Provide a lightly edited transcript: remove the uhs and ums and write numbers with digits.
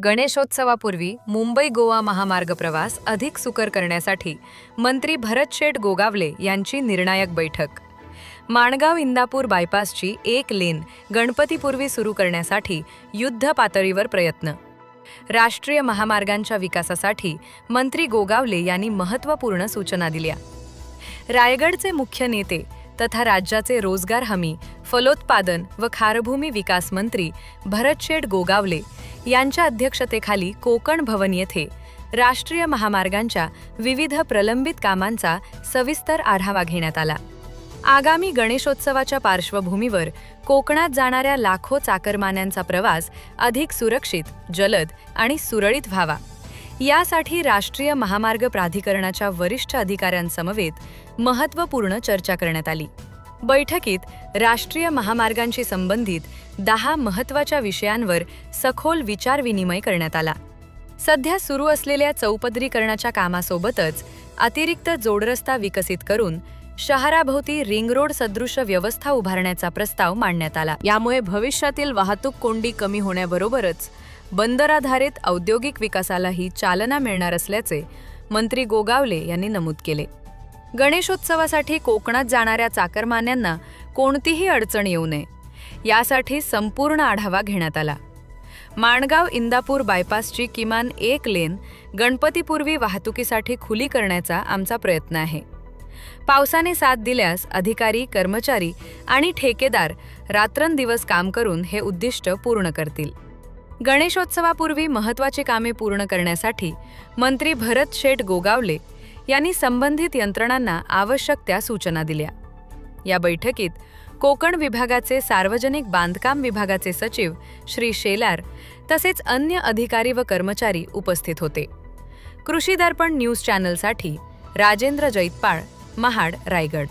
गणेशोत्सवापूर्वी मुंबई गोवा महामार्ग प्रवास अधिक सुकर करण्यासाठी मंत्री भरत गोगावले यांची निर्णायक बैठक. माणगाव इंदापूर बायपासची 1 लेन गणपतीपूर्वी सुरू करण्यासाठी युद्ध पातळीवर प्रयत्न. राष्ट्रीय महामार्गांच्या विकासासाठी मंत्री गोगावले यांनी महत्त्वपूर्ण सूचना दिल्या. रायगडचे मुख्य नेते तथा राज्याचे रोजगार हमी, फलोत्पादन व खारभूमी विकास मंत्री भरत गोगावले यांच्या अध्यक्षतेखाली कोकण भवन येथे राष्ट्रीय महामार्गांच्या विविध प्रलंबित कामांचा सविस्तर आढावा घेण्यात आला. आगामी गणेशोत्सवाच्या पार्श्वभूमीवर कोकणात जाणाऱ्या लाखो चाकरमान्यांचा प्रवास अधिक सुरक्षित, जलद आणि सुरळीत व्हावा यासाठी राष्ट्रीय महामार्ग प्राधिकरणाच्या वरिष्ठ अधिकाऱ्यांसमवेत महत्त्वपूर्ण चर्चा करण्यात आली. बैठकीत राष्ट्रीय महामार्गांशी संबंधित 10 महत्त्वाच्या विषयांवर सखोल विचारविनिमय करण्यात आला. सध्या सुरू असलेल्या चौपदरीकरणाच्या कामासोबतच अतिरिक्त जोडरस्ता विकसित करून शहराभोवती रिंग रोड सदृश व्यवस्था उभारण्याचा प्रस्ताव मांडण्यात आला. यामुळे भविष्यातील वाहतूक कोंडी कमी होण्याबरोबरच बंदराधारित औद्योगिक विकासालाही चालना मिळणार असल्याचे मंत्री गोगावले यांनी नमूद केले. गणेशोत्सवासाठी कोकणात जाणाऱ्या चाकरमान्यांना कोणतीही अडचण येऊ नये यासाठी संपूर्ण आढावा घेण्यात आला. माणगाव इंदापूर बायपासची किमान 1 लेन गणपतीपूर्वी वाहतुकीसाठी खुली करण्याचा आमचा प्रयत्न आहे. पावसाने साथ दिल्यास अधिकारी, कर्मचारी आणि ठेकेदार रात्रंदिवस काम करून हे उद्दिष्ट पूर्ण करतील. गणेशोत्सवापूर्वी महत्त्वाची कामे पूर्ण करण्यासाठी मंत्री भरत गोगावले यांनी संबंधित यंत्रणांना आवश्यक त्या सूचना दिल्या. या बैठकीत कोकण विभागाचे सार्वजनिक बांधकाम विभागाचे सचिव श्री शेलार तसेच अन्य अधिकारी व कर्मचारी उपस्थित होते. कृषी दर्पण न्यूज चॅनलसाठी राजेंद्र जैतपाळ, महाड, रायगड.